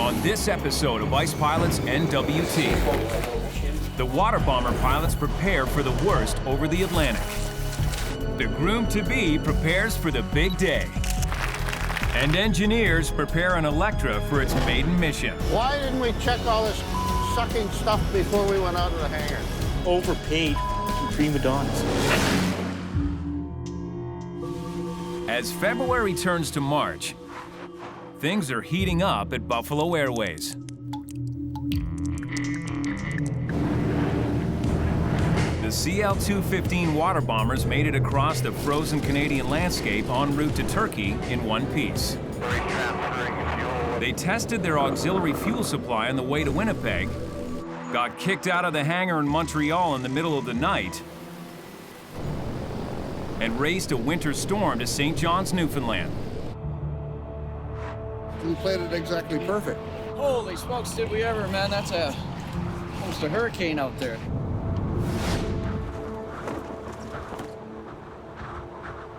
On this episode of Ice Pilots NWT, the water bomber pilots prepare for the worst over the Atlantic. The groom-to-be prepares for the big day. And engineers prepare an Electra for its maiden mission. Why didn't we check all this sucking stuff before we went out of the hangar? Overpaid prima donnas. As February turns to March, things are heating up at Buffalo Airways. The CL-215 water bombers made it across the frozen Canadian landscape en route to Turkey in one piece. They tested their auxiliary fuel supply on the way to Winnipeg, got kicked out of the hangar in Montreal in the middle of the night, and raced a winter storm to St. John's, Newfoundland. We played it exactly perfect. Holy smokes, did we ever, man? That's almost a hurricane out there.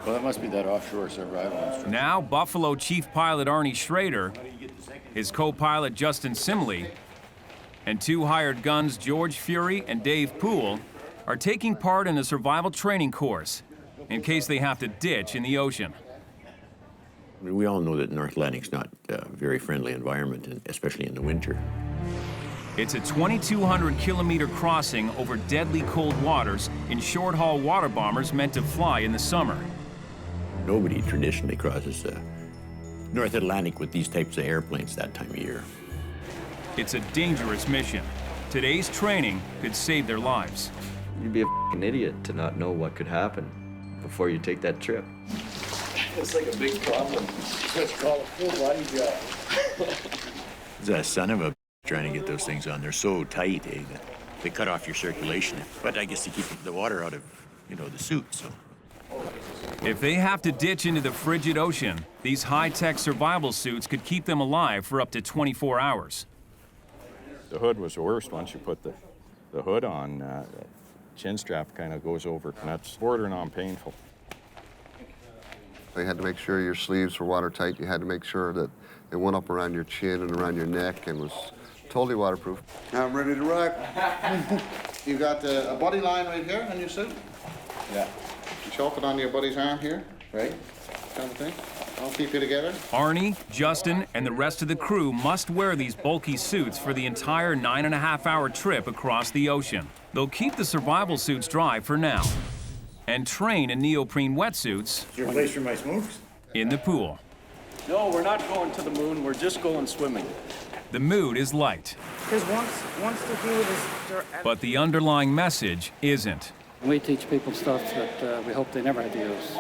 Well, that must be that offshore survival instrument. Now, Buffalo Chief Pilot Arnie Schrader, his co-pilot Justin Simley, and two hired guns George Ferry and Dave Poole are taking part in a survival training course in case they have to ditch in the ocean. I mean, we all know that North Atlantic's not a very friendly environment, especially in the winter. It's a 2,200-kilometer crossing over deadly cold waters in short-haul water bombers meant to fly in the summer. Nobody traditionally crosses the North Atlantic with these types of airplanes that time of year. It's a dangerous mission. Today's training could save their lives. You'd be a f***ing idiot to not know what could happen before you take that trip. It's like a big problem. It's what you call a full-body job. It's a son of a trying to get those things on. They're so tight, that they cut off your circulation. But I guess to keep the water out of, the suit, so. If they have to ditch into the frigid ocean, these high-tech survival suits could keep them alive for up to 24 hours. The hood was the worst. Once you put the hood on, the chin strap kind of goes over, and that's bordering on painful. You had to make sure your sleeves were watertight. You had to make sure that it went up around your chin and around your neck and was totally waterproof. Now I'm ready to rock. You got a buddy line right here on your suit? Yeah. You choke it onto your buddy's arm here, right? Kind of thing. I'll keep you together. Arnie, Justin, and the rest of the crew must wear these bulky suits for the entire 9.5-hour trip across the ocean. They'll keep the survival suits dry for now and train in neoprene wetsuits. Is your place for my smokes? In the pool. No, we're not going to the moon. We're just going swimming. The mood is light. Because once the dude is... But the underlying message isn't. We teach people stuff that we hope they never had to use.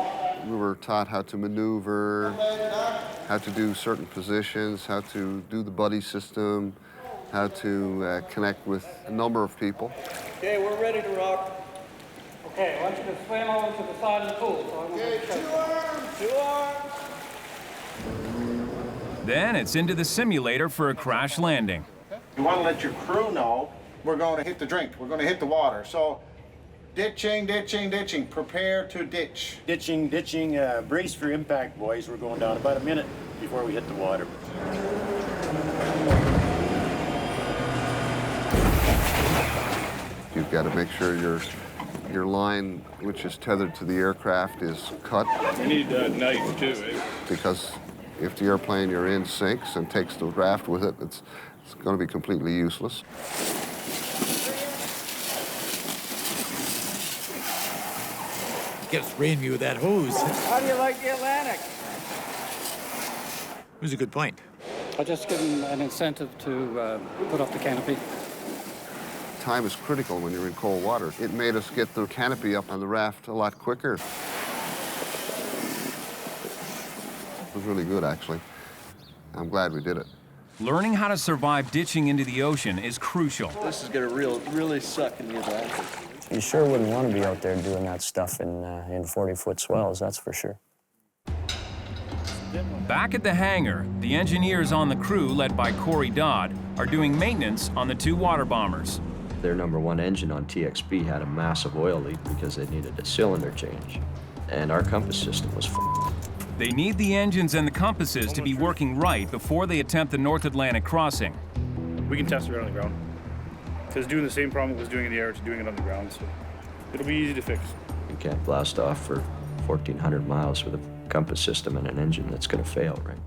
We were taught how to maneuver, how to do certain positions, how to do the buddy system, how to connect with a number of people. Okay, we're ready to rock. Okay, I want you to swim over to the side of the pool. So Okay, two arms. Then it's into the simulator for a crash landing. You want to let your crew know we're going to hit the drink, we're going to hit the water. So ditching, ditching, ditching, prepare to ditch. Ditching, brace for impact, boys. We're going down about a minute before we hit the water. You've got to make sure your line, which is tethered to the aircraft, is cut. We need that knife, too, eh? Because if the airplane you're in sinks and takes the draft with it, it's going to be completely useless. Kept spraying me with that hose. How do you like the Atlantic? It was a good point. I'll just give them an incentive to put up the canopy. Time is critical when you're in cold water. It made us get the canopy up on the raft a lot quicker. It was really good, actually. I'm glad we did it. Learning how to survive ditching into the ocean is crucial. This is going to really suck in the Atlantic. You sure wouldn't want to be out there doing that stuff in 40-foot swells, that's for sure. Back at the hangar, the engineers on the crew, led by Corey Dodd, are doing maintenance on the two water bombers. Their #1 engine on TXB had a massive oil leak because they needed a cylinder change. And our compass system was f***ed. They need the engines and the compasses to be working right before they attempt the North Atlantic crossing. We can test it right on the ground. Because doing the same problem it was doing in the air to doing it on the ground, so it'll be easy to fix. You can't blast off for 1,400 miles with a compass system and an engine that's going to fail, right?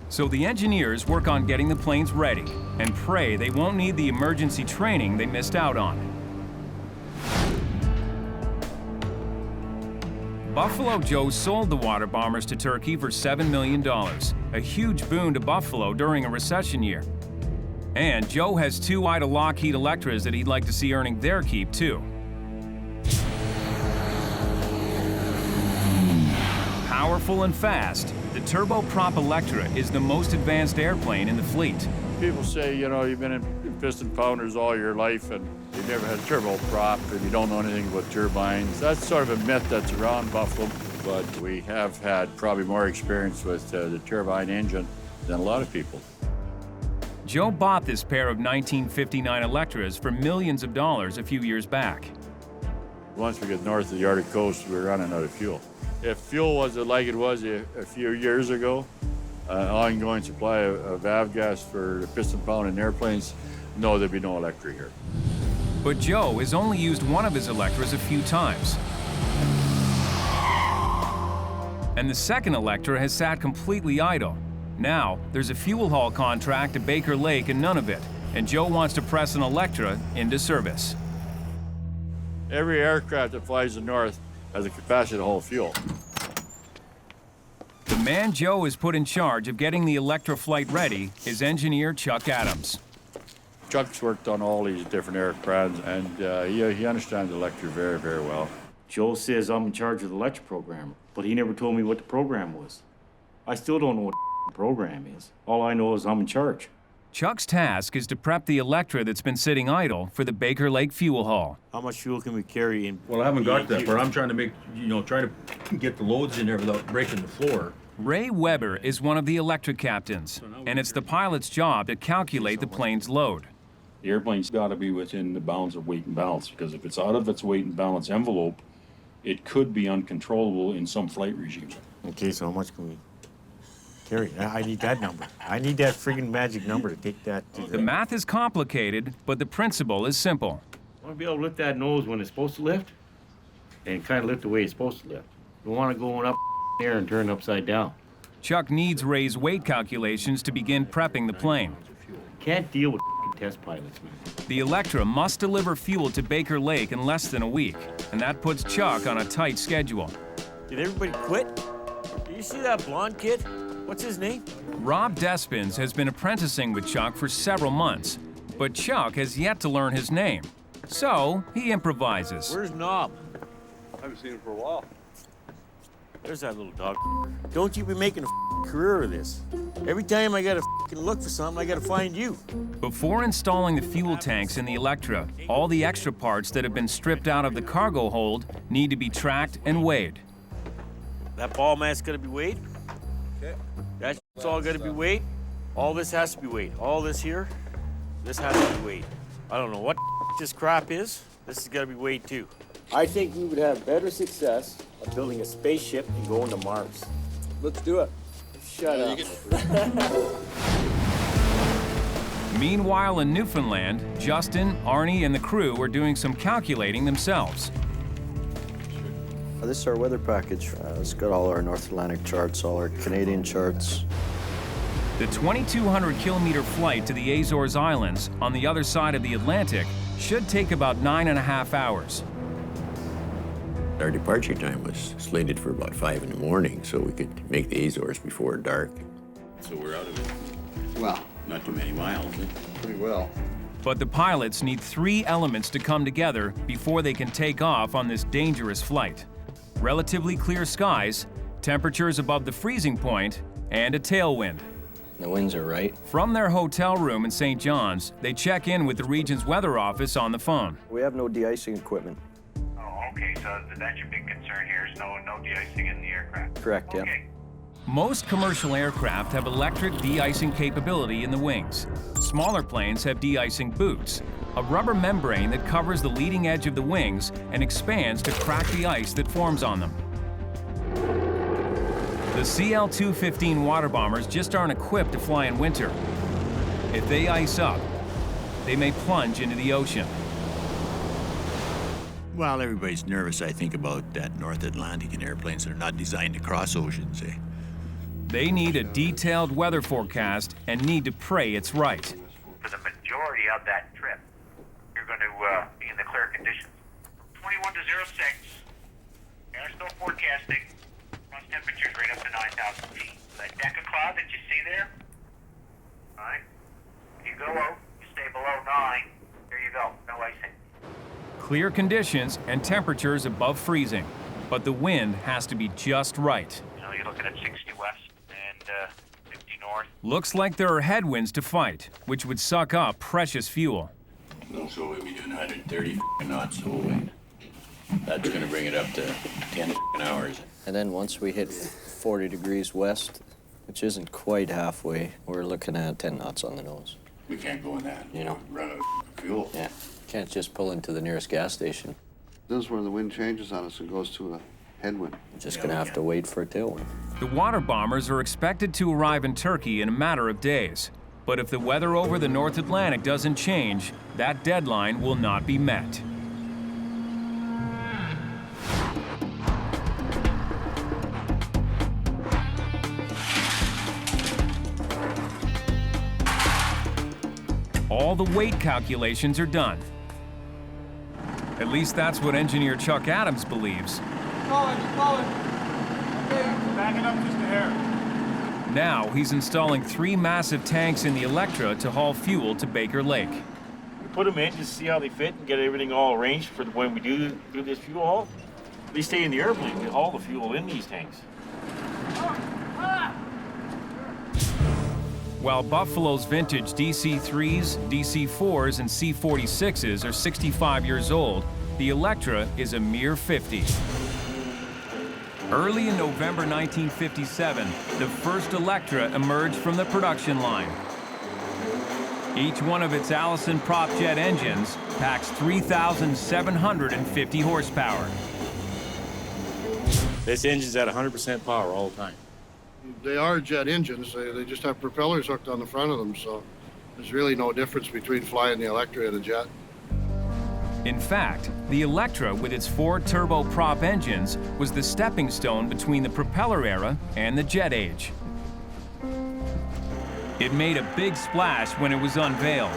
So the engineers work on getting the planes ready and pray they won't need the emergency training they missed out on. Buffalo Joe sold the water bombers to Turkey for $7 million, a huge boon to Buffalo during a recession year. And Joe has 2 idle Lockheed Electras that he'd like to see earning their keep, too. Powerful and fast, the turboprop Electra is the most advanced airplane in the fleet. People say, you know, you've been in piston pounders all your life and you've never had a turboprop and you don't know anything about turbines. That's sort of a myth that's around Buffalo, but we have had probably more experience with the turbine engine than a lot of people. Joe bought this pair of 1959 Electras for millions of dollars a few years back. Once we get north of the Arctic coast, we're running out of fuel. If fuel was like it was a few years ago, ongoing supply of avgas for piston pounding airplanes, no, there'd be no Electra here. But Joe has only used one of his Electras a few times. And the second Electra has sat completely idle. Now, there's a fuel haul contract to Baker Lake and Nunavut, and Joe wants to press an Electra into service. Every aircraft that flies the north has the capacity to hold fuel. The man Joe has put in charge of getting the Electra flight ready is engineer Chuck Adams. Chuck's worked on all these different aircraft, and he understands Electra very, very well. Joe says I'm in charge of the Electra program, but he never told me what the program was. I still don't know what the program is. All I know is I'm in charge. Chuck's task is to prep the Electra that's been sitting idle for the Baker Lake fuel haul. How much fuel can we carry in? Well, I haven't got that, but I'm trying to make, try to get the loads in there without breaking the floor. Ray Weber is one of the Electra captains, and it's the pilot's job to calculate the plane's load. The airplane's got to be within the bounds of weight and balance, because if it's out of its weight and balance envelope, it could be uncontrollable in some flight regimes. Okay, so how much can we carry? I need that number. I need that friggin' magic number to take that. The math is complicated, but the principle is simple. I want to be able to lift that nose when it's supposed to lift, and kind of lift the way it's supposed to lift. You want to go up there and turn upside down. Chuck needs Ray's weight calculations to begin prepping the plane. Can't deal with test pilots, man. The Electra must deliver fuel to Baker Lake in less than a week, and that puts Chuck on a tight schedule. Did everybody quit? Did you see that blonde kid? What's his name? Rob Despins has been apprenticing with Chuck for several months, but Chuck has yet to learn his name. So he improvises. Where's Knob? I haven't seen him for a while. There's that little dog. Don't you be making a career of this. Every time I gotta look for something, I gotta find you. Before installing the fuel tanks in the Electra, all the extra parts that have been stripped out of the cargo hold need to be tracked and weighed. That ball mass gotta be weighed. Okay. That's all gotta be weighed. All this has to be weighed. All this here, this has to be weighed. I don't know what this crap is. This has gotta be weighed too. I think we would have better success of building a spaceship and going to Mars. Let's do it. Shut up. Meanwhile, in Newfoundland, Justin, Arnie, and the crew are doing some calculating themselves. This is our weather package. It's got all our North Atlantic charts, all our Canadian charts. The 2,200-kilometer flight to the Azores Islands on the other side of the Atlantic should take about 9.5 hours. Our departure time was slated for about 5 in the morning, so we could make the Azores before dark. So we're out of it. Well, Not too many miles, eh? pretty well. But the pilots need 3 elements to come together before they can take off on this dangerous flight. Relatively clear skies, temperatures above the freezing point, and a tailwind. The winds are right. From their hotel room in St. John's, they check in with the region's weather office on the phone. We have no de-icing equipment. Oh, okay, so that's your big concern here is no de-icing in the aircraft? Correct, yeah. Okay. Most commercial aircraft have electric de-icing capability in the wings. Smaller planes have de-icing boots, a rubber membrane that covers the leading edge of the wings and expands to crack the ice that forms on them. The CL-215 water bombers just aren't equipped to fly in winter. If they ice up, they may plunge into the ocean. Well, everybody's nervous, I think, about that North Atlantic and airplanes that are not designed to cross oceans, eh? They need a detailed weather forecast and need to pray it's right. For the majority of that trip, you're going to be in the clear conditions. 21 to 06, they're still forecasting plus temperatures right up to 9,000 feet. That deck of cloud that you see there, all right, if you go out, you stay below 9, there you go, no icing. Clear conditions and temperatures above freezing, but the wind has to be just right. You know, you're looking at 60 west and 50 north. Looks like there are headwinds to fight, which would suck up precious fuel. No, so we'll be doing 130 knots, so that's going to bring it up to 10 hours. And then once we hit 40 degrees west, which isn't quite halfway, we're looking at 10 knots on the nose. We can't go in that, You know? run out of fuel. Yeah. Can't just pull into the nearest gas station. This is where the wind changes on us and goes to a headwind. Just gonna have to wait for a tailwind. The water bombers are expected to arrive in Turkey in a matter of days. But if the weather over the North Atlantic doesn't change, that deadline will not be met. All the weight calculations are done. At least that's what engineer Chuck Adams believes. Back it up just a hair. Now he's installing 3 massive tanks in the Electra to haul fuel to Baker Lake. We put them in just to see how they fit and get everything all arranged for when we do this fuel haul. They stay in the airplane. We haul the fuel in these tanks. While Buffalo's vintage DC-3s, DC-4s, and C-46s are 65 years old, the Electra is a mere 50. Early in November 1957, the first Electra emerged from the production line. Each one of its Allison prop jet engines packs 3,750 horsepower. This engine's at 100% power all the time. They are jet engines. They just have propellers hooked on the front of them, so there's really no difference between flying the Electra and a jet. In fact, the Electra with its 4 turboprop engines was the stepping stone between the propeller era and the jet age. It made a big splash when it was unveiled.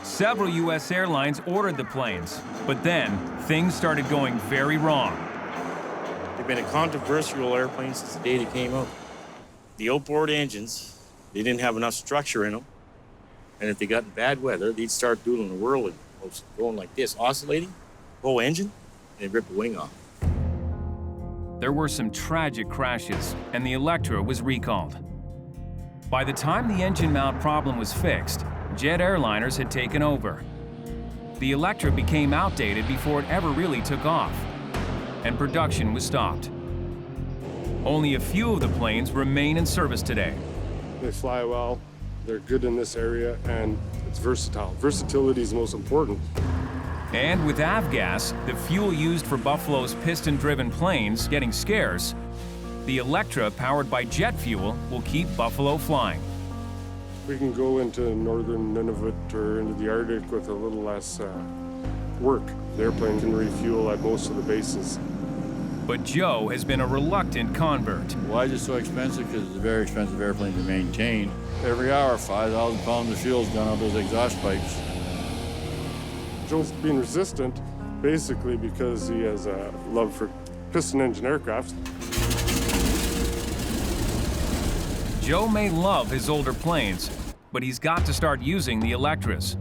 Several U.S. airlines ordered the planes, but then things started going very wrong. They've been a controversial airplane since the day they came out. The outboard engines, they didn't have enough structure in them. And if they got in bad weather, they'd start doing a whirling, going like this, oscillating, whole engine, and rip a wing off. There were some tragic crashes, and the Electra was recalled. By the time the engine mount problem was fixed, jet airliners had taken over. The Electra became outdated before it ever really took off, and production was stopped. Only a few of the planes remain in service today. They fly well, they're good in this area, and it's versatile. Versatility is most important. And with avgas, the fuel used for Buffalo's piston-driven planes, getting scarce, the Electra, powered by jet fuel, will keep Buffalo flying. We can go into northern Nunavut or into the Arctic with a little less work. The airplane can refuel at most of the bases. But Joe has been a reluctant convert. Why is it so expensive? Because it's a very expensive airplane to maintain. Every hour, 5,000 pounds of fuel's gone out those exhaust pipes. Joe's being resistant, basically because he has a love for piston engine aircraft. Joe may love his older planes, but he's got to start using the Electras.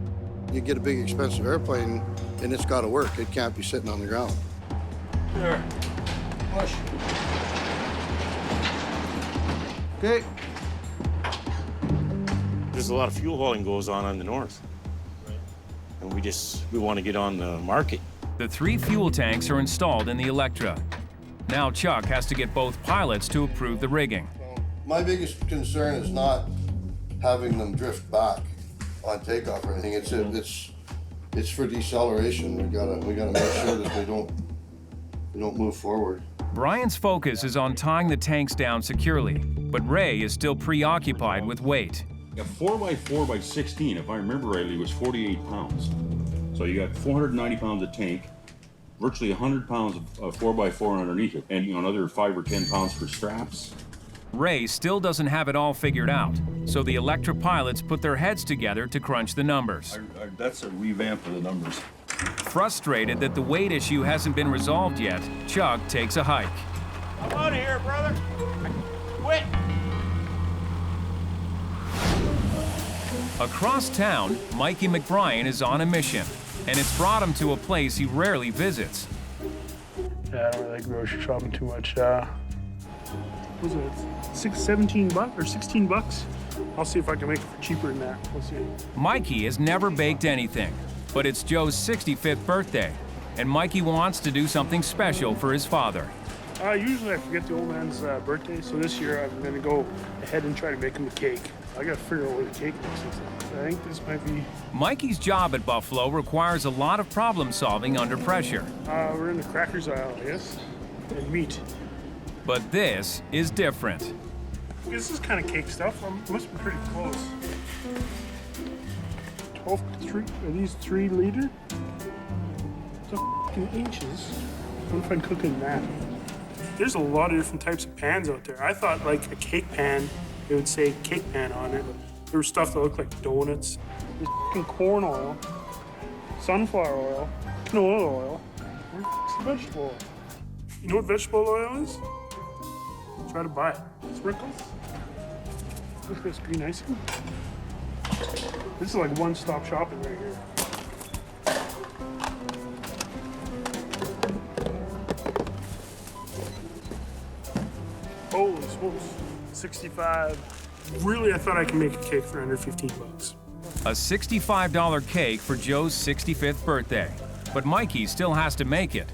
You get a big, expensive airplane, and it's got to work. It can't be sitting on the ground. There. Push. Okay. There's a lot of fuel hauling goes on the north. And we want to get on the market. The 3 fuel tanks are installed in the Electra. Now Chuck has to get both pilots to approve the rigging. My biggest concern is not having them drift back on takeoff or anything. It's for deceleration. We gotta make sure that they don't You don't move forward. Brian's focus is on tying the tanks down securely, but Ray is still preoccupied with weight. A 4x4 by 16, if I remember rightly, was 48 pounds. So you got 490 pounds of tank, virtually 100 pounds of 4x4 underneath it, and another 5 or 10 pounds for straps. Ray still doesn't have it all figured out, so the Electra pilots put their heads together to crunch the numbers. That's a revamp of the numbers. Frustrated that the weight issue hasn't been resolved yet, Chuck takes a hike. I'm out of here, brother. Quit. Across town, Mikey McBryan is on a mission, and it's brought him to a place he rarely visits. Yeah, I don't really like grocery shopping too much. What was it, 17 bucks or 16 bucks? I'll see if I can make it for cheaper than that. We'll see. Mikey has never baked anything, but it's Joe's 65th birthday, and Mikey wants to do something special for his father. Usually I forget the old man's birthday, so this year I'm gonna go ahead and try to make him a cake. I gotta figure out where the cake mix is. I think this might be... Mikey's job at Buffalo requires a lot of problem solving under pressure. We're in the crackers aisle, I guess, and meat. But this is different. This is kind of cake stuff. It must be pretty close. 12, are these 3 liter? The f***ing inches. What if I'm cooking that? There's a lot of different types of pans out there. I thought like a cake pan, it would say cake pan on it. There was stuff that looked like donuts. There's f***ing corn oil, sunflower oil, canola oil. Where's the vegetable oil? You know what vegetable oil is? Try to buy it. Sprinkles. Look at this green icing. This is like one-stop shopping right here. Holy smokes, 65. Really, I thought I could make a cake for under 15 bucks. A $65 cake for Joe's 65th birthday, but Mikey still has to make it.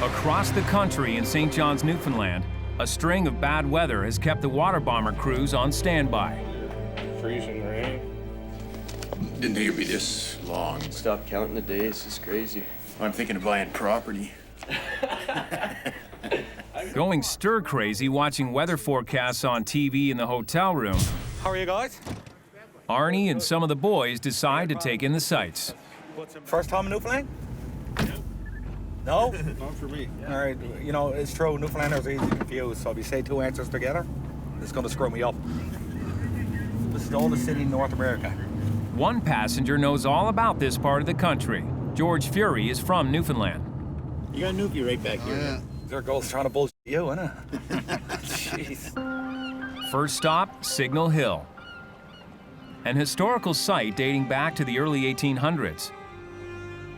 Across the country in St. John's, Newfoundland, a string of bad weather has kept the water bomber crews on standby. Freezing rain. Didn't think it'd be this long. Stop counting the days. It's crazy. I'm thinking of buying property. Going stir-crazy watching weather forecasts on TV in the hotel room, How are you guys? Arnie and some of the boys decide to take in the sights. First time in Newfoundland? No? Not for me. All right, you know, it's true, Newfoundlanders are easy to confuse, so if you say 2 answers together, it's going to screw me up. This is the oldest city in North America. One passenger knows all about this part of the country. George Ferry is from Newfoundland. You got a Newfie right back here. Yeah. There goes trying to bullshit you, innit? Jeez. First stop, Signal Hill, an historical site dating back to the early 1800s.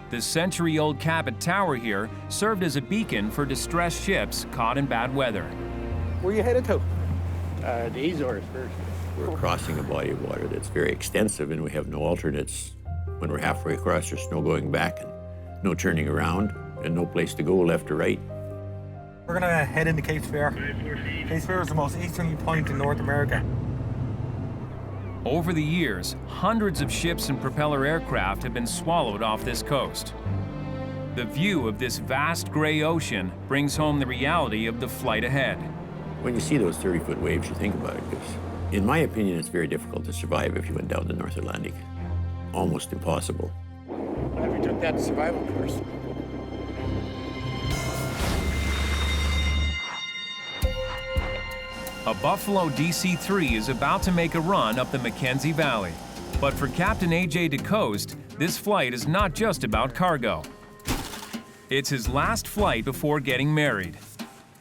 The century-old Cabot Tower here served as a beacon for distressed ships caught in bad weather. Where you headed to? The Azores first. We're crossing a body of water that's very extensive, and we have no alternates. When we're halfway across, there's no going back, and no turning around, and no place to go left or right. We're going to head into Cape Fear. Cape Fear is the most easterly point in North America. Over the years, hundreds of ships and propeller aircraft have been swallowed off this coast. The view of this vast gray ocean brings home the reality of the flight ahead. When you see those 30-foot waves, you think about it, because in my opinion, it's very difficult to survive if you went down the North Atlantic. Almost impossible. Why have you took that survival course? A Buffalo DC-3 is about to make a run up the Mackenzie Valley. But for Captain A.J. DeCoste, this flight is not just about cargo. It's his last flight before getting married.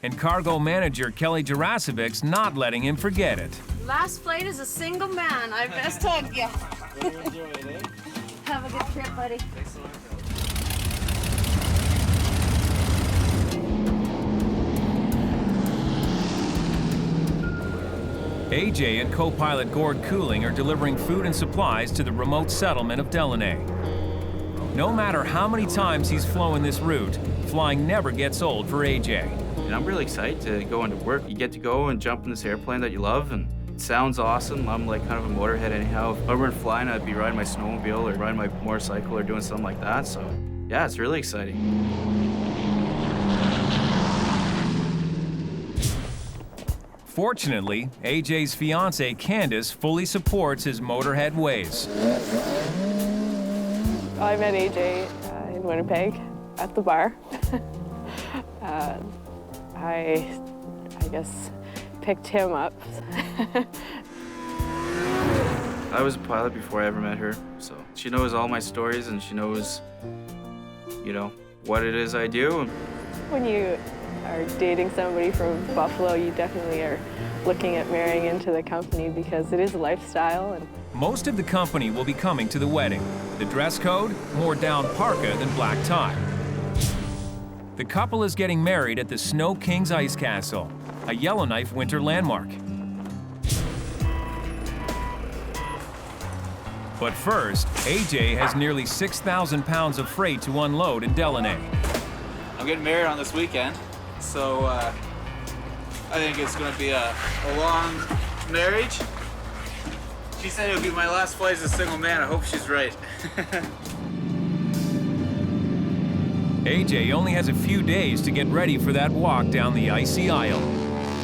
And cargo manager Kelly Jarasevic's not letting him forget it. Last flight as a single man, I best hug you. Have a good trip, buddy. AJ and co-pilot Gord Cooling are delivering food and supplies to the remote settlement of Delaunay. No matter how many times he's flown this route, flying never gets old for AJ. And I'm really excited to go into work. You get to go and jump in this airplane that you love and sounds awesome. I'm like kind of a motorhead anyhow. If I weren't flying, I'd be riding my snowmobile or riding my motorcycle or doing something like that. So yeah, it's really exciting. Fortunately, AJ's fiancée, Candace, fully supports his motorhead ways. I met AJ in Winnipeg at the bar. I guess picked him up. I was a pilot before I ever met her, so she knows all my stories and she knows, you know, what it is I do. When you are dating somebody from Buffalo, you definitely are looking at marrying into the company because it is a lifestyle. And most of the company will be coming to the wedding. The dress code, more down parka than black tie. The couple is getting married at the Snow King's Ice Castle, a Yellowknife winter landmark. But first, AJ has nearly 6,000 pounds of freight to unload in Delaunay. I'm getting married on this weekend, so I think it's going to be a long marriage. She said it would be my last flight as a single man. I hope she's right. AJ only has a few days to get ready for that walk down the icy aisle.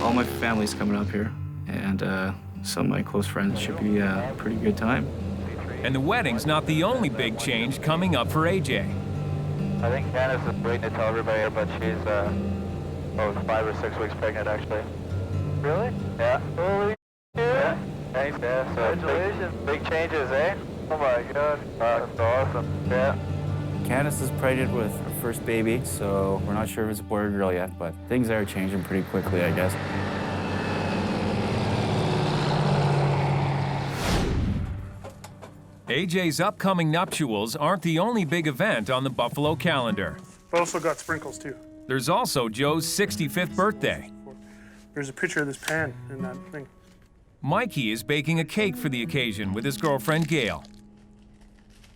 All my family's coming up here, and some of my close friends. Should be a pretty good time. And the wedding's not the only big change coming up for AJ. I think Candace is waiting to tell everybody, but she's 5 or 6 weeks pregnant, actually. Really? Yeah. Holy shit. Yeah. Thanks, yeah. So congratulations. Big changes, eh? Oh my god. That's awesome. Yeah. Candace is pregnant with her first baby, so we're not sure if it's a boy or girl yet, but things are changing pretty quickly, I guess. AJ's upcoming nuptials aren't the only big event on the Buffalo calendar. I also got sprinkles too. There's also Joe's 65th birthday. There's a picture of this pan in that thing. Mikey is baking a cake for the occasion with his girlfriend Gail.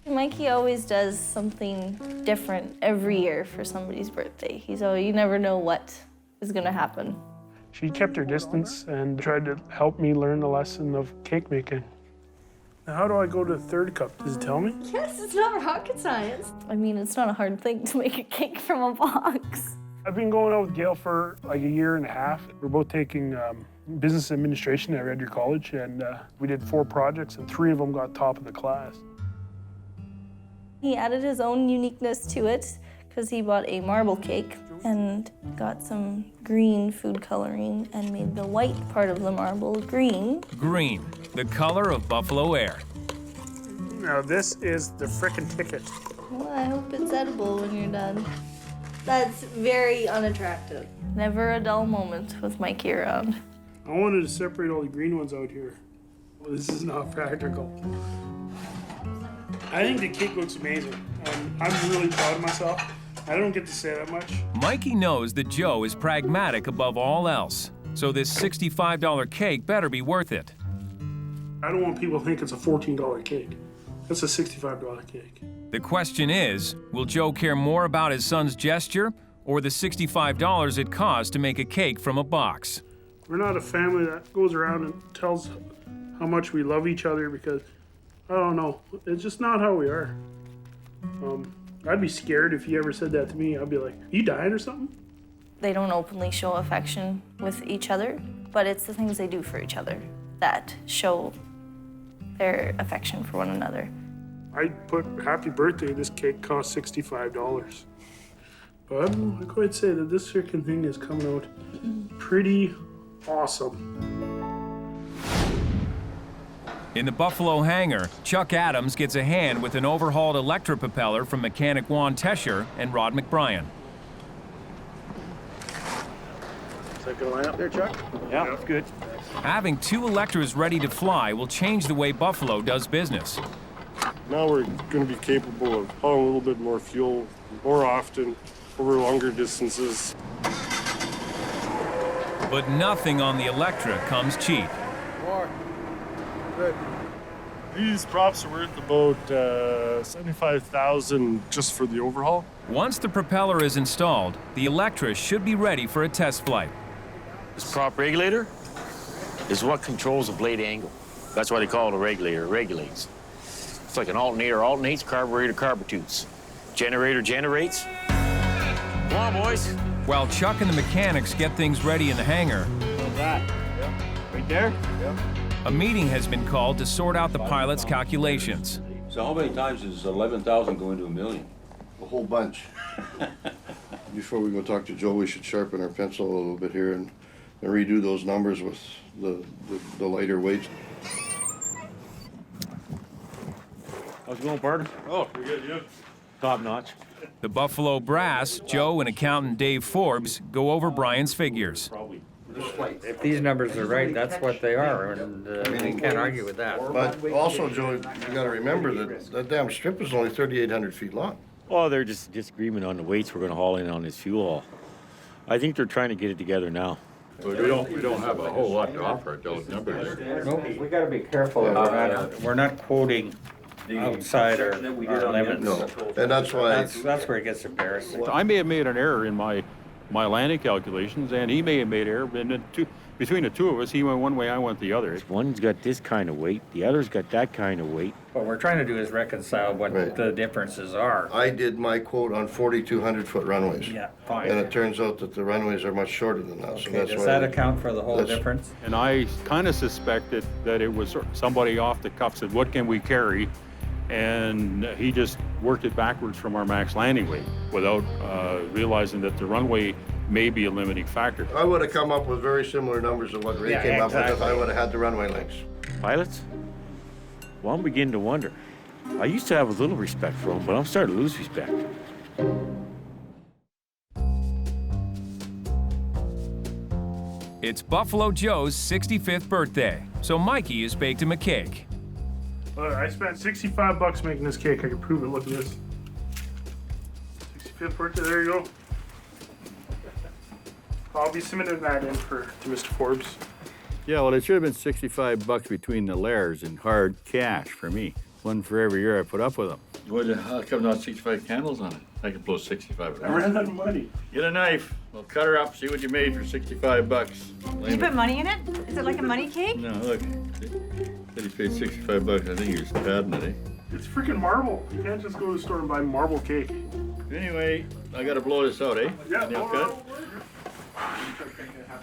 Mikey always does something different every year for somebody's birthday. You never know what is gonna happen. She kept her distance and tried to help me learn the lesson of cake making. Now, how do I go to the third cup? Does it tell me? Yes, it's not rocket science. I mean, it's not a hard thing to make a cake from a box. I've been going out with Gail for like a year and a half. We're both taking business administration at Red Deer College, and we did 4 projects, and 3 of them got top of the class. He added his own uniqueness to it because he bought a marble cake and got some green food coloring and made the white part of the marble green. Green, the color of Buffalo air. Now this is the frickin' ticket. Well, I hope it's edible when you're done. That's very unattractive. Never a dull moment with Mikey around. I wanted to separate all the green ones out here. Well, this is not practical. I think the cake looks amazing. I'm really proud of myself. I don't get to say that much. Mikey knows that Joe is pragmatic above all else, so this $65 cake better be worth it. I don't want people to think it's a $14 cake. That's a $65 cake. The question is, will Joe care more about his son's gesture or the $65 it costs to make a cake from a box? We're not a family that goes around and tells how much we love each other because, I don't know, it's just not how we are. I'd be scared if you ever said that to me. I'd be like, you dying or something? They don't openly show affection with each other, but it's the things they do for each other that show their affection for one another. I put happy birthday, this cake cost $65. But I quite say that this freaking thing is coming out pretty awesome. In the Buffalo hangar, Chuck Adams gets a hand with an overhauled Electra propeller from mechanic Juan Tesher and Rod McBryan. Is that gonna line up there, Chuck? Yeah, that's good. Having 2 Electras ready to fly will change the way Buffalo does business. Now we're going to be capable of hauling a little bit more fuel more often over longer distances. But nothing on the Electra comes cheap. More. Good. These props are worth about $75,000 just for the overhaul. Once the propeller is installed, the Electra should be ready for a test flight. This prop regulator is what controls the blade angle. That's why they call it a regulator. It regulates. It's like an alternator alternates, carburetor carburetutes. Generator generates. Come on, boys. While Chuck and the mechanics get things ready in the hangar, Right there? a meeting has been called to sort out the pilot's calculations. So how many times is 11,000 going to $1 million? A whole bunch. Before we go talk to Joe, we should sharpen our pencil a little bit here and redo those numbers with the lighter weights. How's it going, partner? Oh, we good, you? Top notch. The Buffalo brass, Joe and accountant Dave Forbes, go over Brian's figures. If these numbers are right, that's what they are, and we can't argue with that. But also, Joe, you gotta remember that that damn strip is only 3,800 feet long. Oh, they're just disagreement on the weights we're going to haul in on this fuel haul. I think they're trying to get it together now. But we don't have a whole lot to offer at those numbers. No, we gotta be careful. We're not quoting outside our limits. No, and that's why. That's where it gets embarrassing. I may have made an error in my landing calculations, and he may have made error, and between the two of us, he went one way, I went the other. One's got this kind of weight, the other's got that kind of weight. What we're trying to do is reconcile what the differences are. I did my quote on 4,200-foot runways. Yeah, fine. And it turns out that the runways are much shorter than that, so Okay, that's why. does that account for the whole that's- difference? And I kind of suspected that it was somebody off the cuff said, what can we carry? And he just worked it backwards from our max landing weight without realizing that the runway may be a limiting factor. I would have come up with very similar numbers of what Ray came up with if I would have had the runway lengths. Pilots? Well, I'm beginning to wonder. I used to have a little respect for them, but I'm starting to lose respect. It's Buffalo Joe's 65th birthday, so Mikey has baked him a cake. I spent $65 making this cake. I can prove it. Look at this. 65th birthday. There you go. I'll be submitting that in to Mr. Forbes. Yeah, well, it should have been $65 between the layers in hard cash for me. One for every year I put up with them. Well, how come not 65 candles on it? I could blow 65 I ran out of money. Get a knife. We'll cut her up, see what you made for $65. Did you put money in it? Is it like a money cake? No, look. Said he paid $65. I think he was padding it, eh? It's freaking marble. You can't just go to the store and buy marble cake. Anyway, I gotta blow this out, eh? Yeah. Nail cut?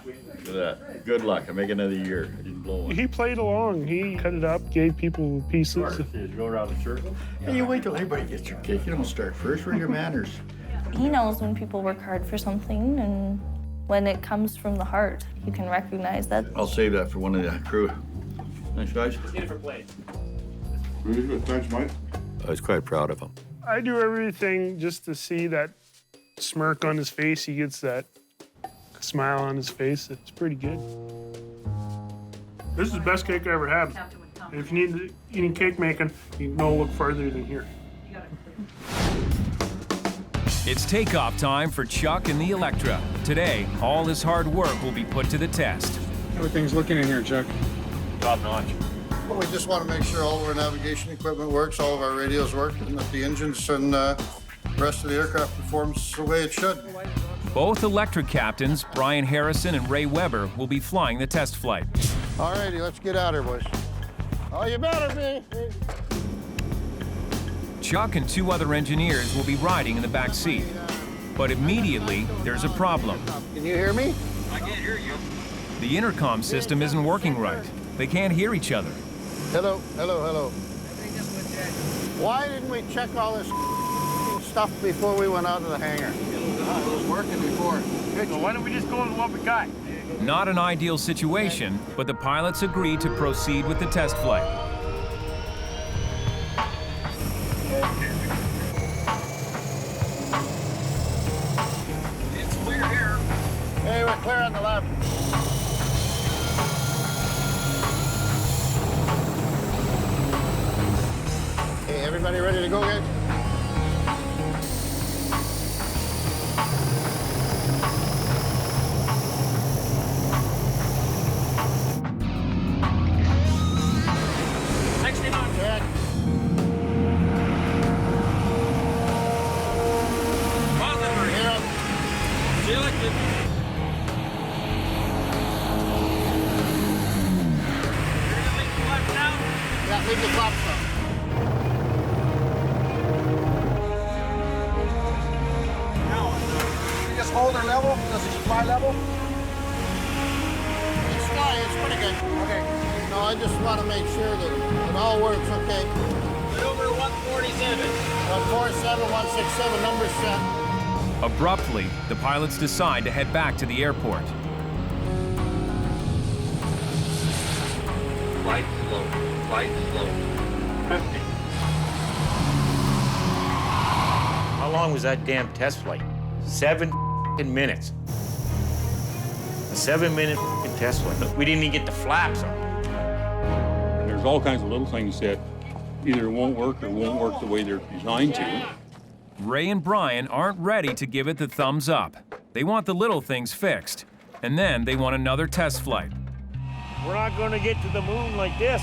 Look at that. Good luck. I make another year. I didn't blow one. He played along. He cut it up, gave people pieces. You go around the circle. Hey, you wait till everybody gets your cake. You don't start first. Where are your manners? He knows when people work hard for something, and when it comes from the heart, you can recognize that. I'll save that for one of the crew. Thanks, guys. Different plane. Really good. Thanks, Mike. I was quite proud of him. I do everything just to see that smirk on his face. He gets that smile on his face. It's pretty good. This is the best cake I ever had. And if you need any cake making, you can go look farther than here. It's takeoff time for Chuck and the Electra. Today, all his hard work will be put to the test. Everything's looking in here, Chuck. Top notch. Well, we just want to make sure all of our navigation equipment works, all of our radios work, and that the engines and the rest of the aircraft performs the way it should. Both Electra captains, Brian Harrison and Ray Weber, will be flying the test flight. All righty, let's get out here, boys. Oh, you better be. Chuck and two other engineers will be riding in the back seat. But immediately, there's a problem. Can you hear me? I can't hear you. The intercom system isn't working right. They can't hear each other. Hello, hello, hello. Why didn't we check all this stuff before we went out of the hangar? It was working before. So why don't we just go with what we got? Not an ideal situation, but the pilots agreed to proceed with the test flight. It's clear here. Hey, we're clear on the left. Hey, everybody ready to go, guys? Check. Leave the flaps up. Now, you just hold her level. Does she fly level? It's flying. It's pretty good. Okay. No, I just want to make sure that it all works. Okay. Over 147. 147, 167. Numbers set. Abruptly, the pilots decide to head back to the airport. Flight slow. Flight slow. 50. How long was that damn test flight? 7 minutes. A 7-minute test flight. We didn't even get the flaps on. And there's all kinds of little things that either won't work or won't work the way they're designed to. Ray and Brian aren't ready to give it the thumbs up. They want the little things fixed. And then they want another test flight. We're not going to get to the moon like this.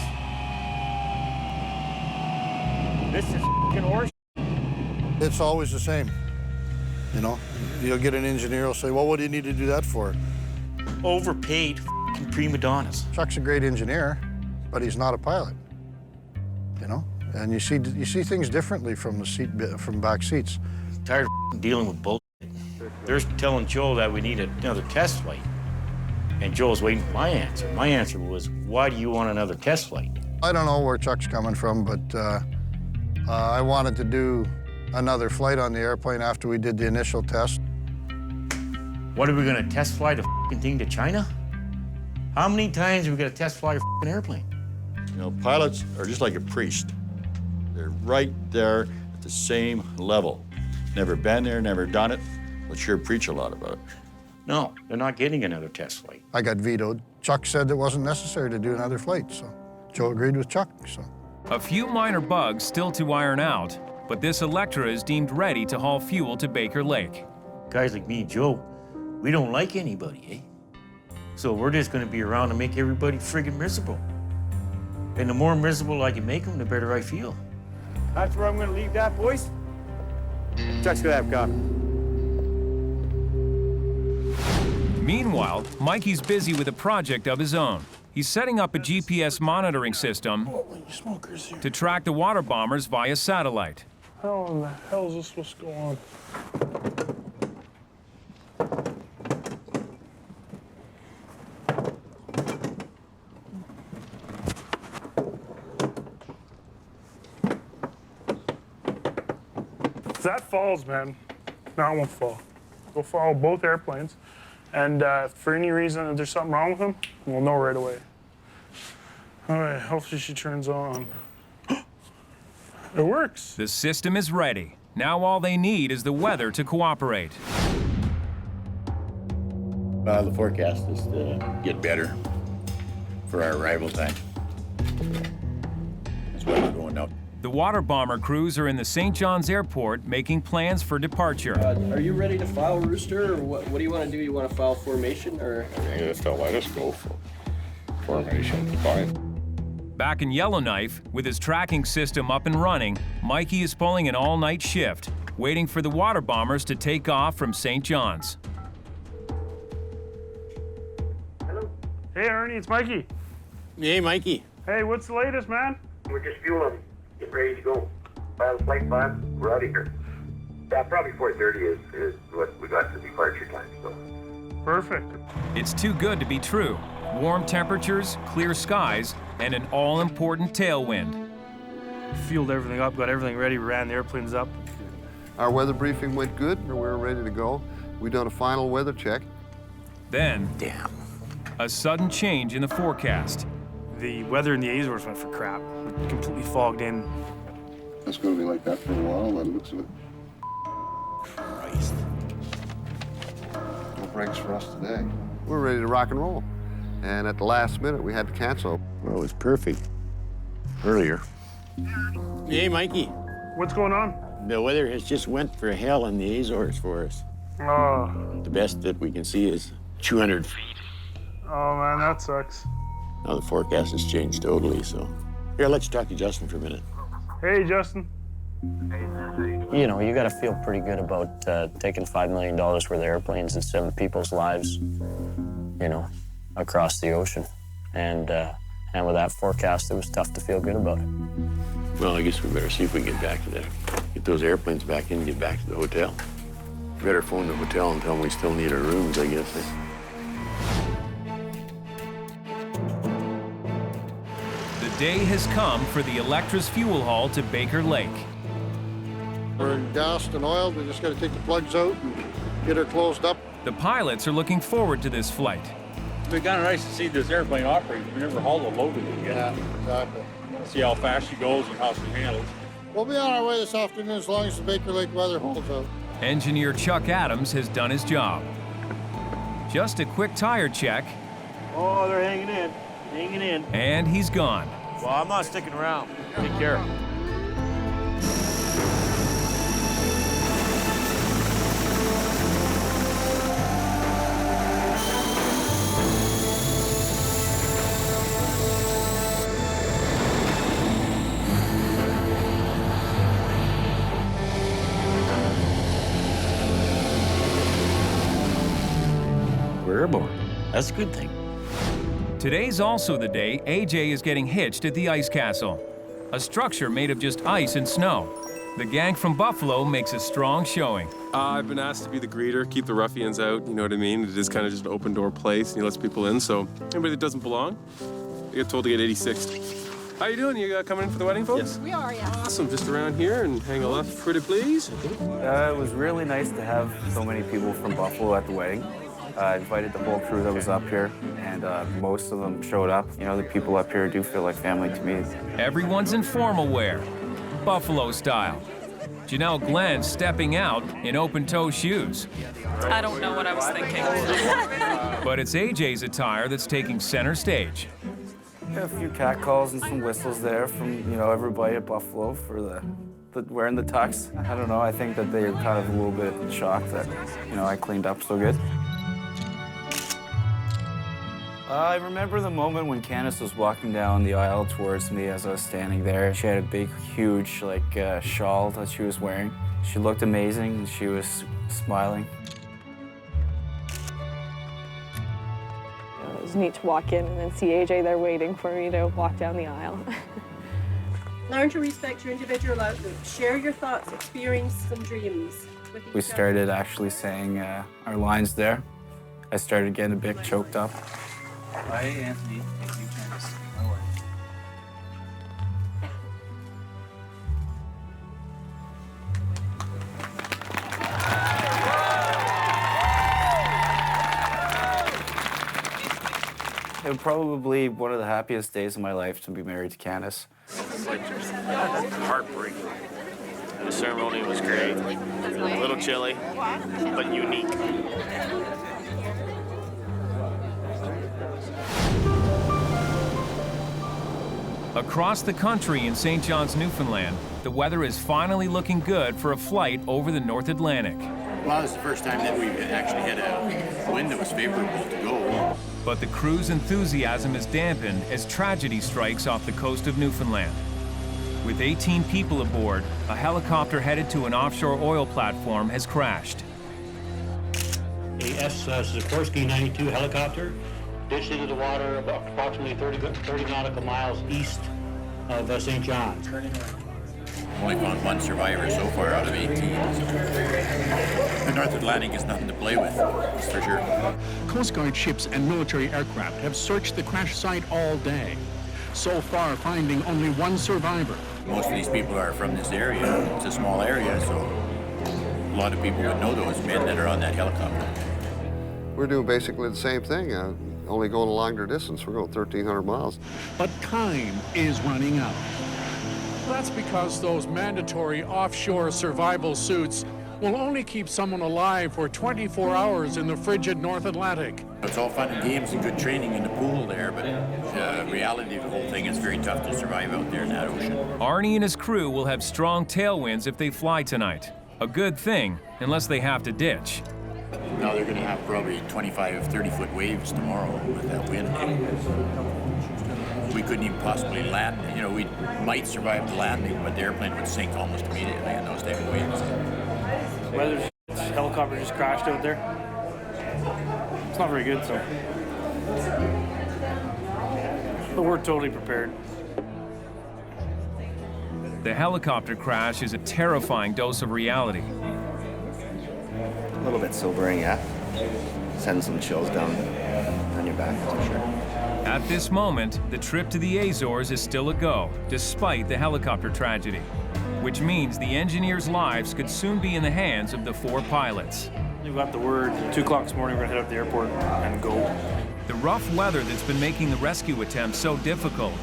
This is f***ing horse. It's always the same. You know, you'll get an engineer who'll say, well, what do you need to do that for? Overpaid f***ing prima donnas. Chuck's a great engineer, but he's not a pilot. You know? And you see things differently from from back seats. Tired of dealing with bullshit. They're telling Joel that we need another test flight. And Joel's waiting for my answer. My answer was, why do you want another test flight? I don't know where Chuck's coming from, but I wanted to do another flight on the airplane after we did the initial test. What, are we gonna test fly the f***ing thing to China? How many times are we gonna test fly a f***ing airplane? You know, pilots are just like a priest. They're right there at the same level. Never been there, never done it, but sure preach a lot about it. No, they're not getting another test flight. I got vetoed. Chuck said it wasn't necessary to do another flight, so Joe agreed with Chuck, so. A few minor bugs still to iron out, but this Electra is deemed ready to haul fuel to Baker Lake. Guys like me and Joe, we don't like anybody, eh? So we're just gonna be around to make everybody friggin' miserable. And the more miserable I can make them, the better I feel. That's where I'm gonna leave that, boys. Chuck's gonna have coffee. Meanwhile, Mikey's busy with a project of his own. He's setting up a GPS monitoring system to track the water bombers via satellite. How in the hell is this supposed to go on? If that falls, man, no, it won't fall. We'll follow both airplanes. And if for any reason there's something wrong with them, we'll know right away. All right, hopefully she turns on. It works. The system is ready. Now all they need is the weather to cooperate. The forecast is to get better for our arrival time. That's why we're going out. The water bomber crews are in the St. John's Airport making plans for departure. Are you ready to file rooster, or what do you want to do? You want to file formation, or? I think just don't let us go for formation. Fine. Back in Yellowknife, with his tracking system up and running, Mikey is pulling an all-night shift, waiting for the water bombers to take off from St. John's. Hello. Hey, Ernie, it's Mikey. Hey, Mikey. Hey, what's the latest, man? We're just fueling, getting ready to go. File flight plan, we're out of here. Yeah, probably 4:30 is what we got the departure time, so. Perfect. It's too good to be true. Warm temperatures, clear skies, and an all-important tailwind. Fueled everything up, got everything ready, ran the airplanes up. Our weather briefing went good, and we were ready to go. We done a final weather check. Then, a sudden change in the forecast. The weather in the Azores went for crap. It completely fogged in. It's going to be like that for a while, by the looks of it. Christ. No breaks for us today. We're ready to rock and roll. And at the last minute, we had to cancel. Well, it was perfect earlier. Hey, Mikey. What's going on? The weather has just went for hell in the Azores for us. Oh. The best that we can see is 200 feet. Oh, man, that sucks. Now the forecast has changed totally, so. Here, let's talk to Justin for a minute. Hey, Justin. You know, you got to feel pretty good about taking $5 million worth of airplanes and 7 people's lives, you know, across the ocean, and And with that forecast, it was tough to feel good about it. Well, I guess we better see if we can get those airplanes back in and get back to the hotel. Better phone the hotel and tell them we still need our rooms, I guess. The day has come for the Electra's fuel haul to Baker Lake. We're gassed and oiled. We just got to take the plugs out and get her closed up. The pilots are looking forward to this flight. It'd be kind of nice to see this airplane operate. We never hauled a load in it yet. Yeah, exactly. See how fast she goes and how she handles. We'll be on our way this afternoon as long as the Baker Lake weather holds out. Engineer Chuck Adams has done his job. Just a quick tire check. Oh, they're hanging in, And he's gone. Well, I'm not sticking around. Take care. We're airborne. That's a good thing. Today's also the day AJ is getting hitched at the Ice Castle, a structure made of just ice and snow. The gang from Buffalo makes a strong showing. I've been asked to be the greeter, keep the ruffians out, you know what I mean? It is kind of just an open door place, and he lets people in, so anybody that doesn't belong, you get told to get 86. How you doing? You coming in for the wedding, folks? Yes. We are, yeah. Awesome. Just around here and hang a left, pretty please. It was really nice to have so many people from Buffalo at the wedding. I invited the whole crew that was up here, and most of them showed up. You know, the people up here do feel like family to me. Everyone's in formal wear, Buffalo style. Janelle Glenn stepping out in open-toe shoes. I don't know what I was thinking. But it's AJ's attire that's taking center stage. A few catcalls and some whistles there from, you know, everybody at Buffalo for the wearing the tux. I don't know, I think that they were kind of a little bit shocked that, you know, I cleaned up so good. I remember the moment when Candace was walking down the aisle towards me as I was standing there. She had a big, huge, shawl that she was wearing. She looked amazing, and she was smiling. It was neat to walk in and then see AJ there waiting for me to walk down the aisle. Learn to respect your individual outlook. Share your thoughts, experiences, and dreams with each We started actually saying our lines there. I started getting a bit choked up. Hi, Anthony. Thank you, Candace. No worries. It was probably one of the happiest days of my life to be married to Candace. Heartbreaking. The ceremony was great. A little chilly, but unique. Across the country in St. John's, Newfoundland, the weather is finally looking good for a flight over the North Atlantic. Well, this is the first time that we've actually had a wind that was favorable to go. But the crew's enthusiasm is dampened as tragedy strikes off the coast of Newfoundland. With 18 people aboard, a helicopter headed to an offshore oil platform has crashed. A Sikorsky 92 helicopter ditched into the water about approximately 30 nautical miles east of St. John's. Only found one survivor so far out of 18. So the North Atlantic is nothing to play with, that's for sure. Coast Guard ships and military aircraft have searched the crash site all day, so far finding only one survivor. Most of these people are from this area. It's a small area, so a lot of people would know those men that are on that helicopter. We're doing basically the same thing, only going a longer distance. We're going 1,300 miles. But time is running out. That's because those mandatory offshore survival suits will only keep someone alive for 24 hours in the frigid North Atlantic. It's all fun and games and good training in the pool there, but the reality of the whole thing is very tough to survive out there in that ocean. Arnie and his crew will have strong tailwinds if they fly tonight. A good thing, unless they have to ditch. Now they're going to have probably 25, 30-foot waves tomorrow with that wind. We couldn't even possibly land. You know, we might survive the landing, but the airplane would sink almost immediately in those type of winds. Weather's helicopter just crashed out there. It's not very good, so. But we're totally prepared. The helicopter crash is a terrifying dose of reality. A little bit sobering, yeah. Send some chills down your back, for sure. At this moment, the trip to the Azores is still a go, despite the helicopter tragedy, which means the engineers' lives could soon be in the hands of the 4 pilots. We got the word 2 o'clock this morning, we're gonna head up to the airport and go. The rough weather that's been making the rescue attempt so difficult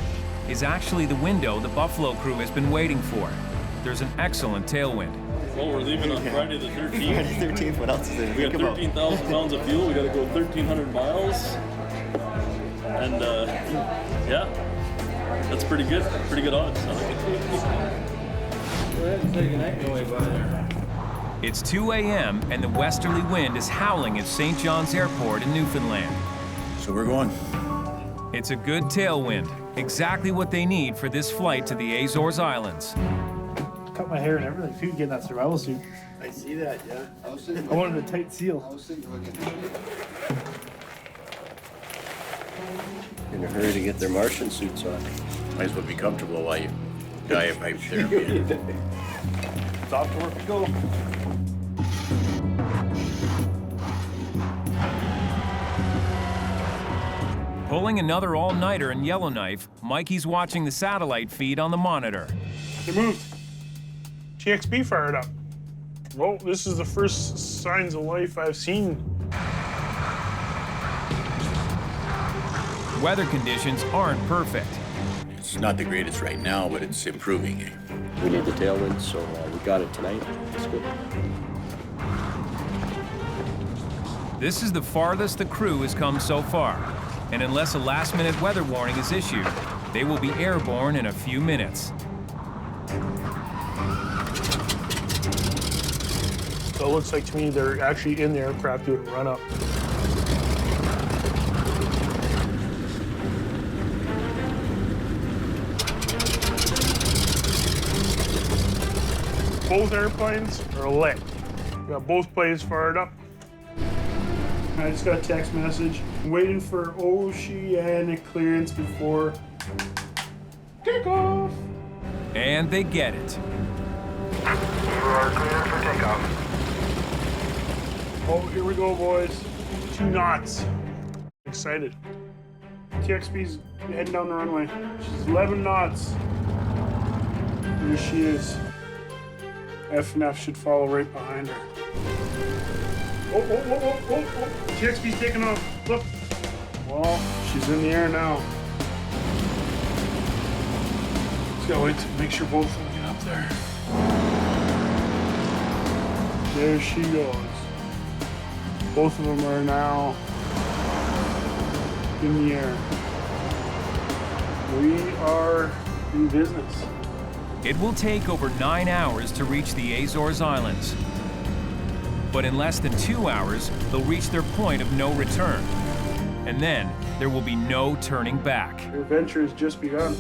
is actually the window the Buffalo crew has been waiting for. There's an excellent tailwind. Well, we're leaving on Friday the 13th. Friday the 13th, what else is there to We think got about? 13,000 pounds of fuel. We got to go 1,300 miles. And yeah, that's pretty good. Pretty good odds. Go ahead and say goodnight on the way by there. It's 2 a.m. and the westerly wind is howling at St. John's Airport in Newfoundland. So we're going. It's a good tailwind, exactly what they need for this flight to the Azores Islands. Cut my hair and everything too, getting that survival suit. I see that, yeah. I wanted a tight seal. In a hurry to get their Martian suits on. Might as well be comfortable while you die of hypothermia. It's off to work we go. Pulling another all-nighter in Yellowknife, Mikey's watching the satellite feed on the monitor. They moved. TXB fired up. Well, this is the first signs of life I've seen. Weather conditions aren't perfect. It's not the greatest right now, but it's improving. We need the tailwind, so we got it tonight. It's good. This is the farthest the crew has come so far, and unless a last-minute weather warning is issued, they will be airborne in a few minutes. So it looks like to me they're actually in the aircraft doing a run-up. Both airplanes are lit. We got both planes fired up. I just got a text message. I'm waiting for oceanic clearance before takeoff. And they get it. You are clear for takeoff. Oh, here we go, boys. 2 knots. Excited. TXB's heading down the runway. She's 11 knots. There she is. F&F should follow right behind her. Oh. TXB's taking off. Look. Well, she's in the air now. Just gotta wait to make sure both of them get up there. There she goes. Both of them are now in the air. We are in business. It will take over 9 hours to reach the Azores Islands. But in less than 2 hours, they'll reach their point of no return. And then there will be no turning back. Your adventure has just begun.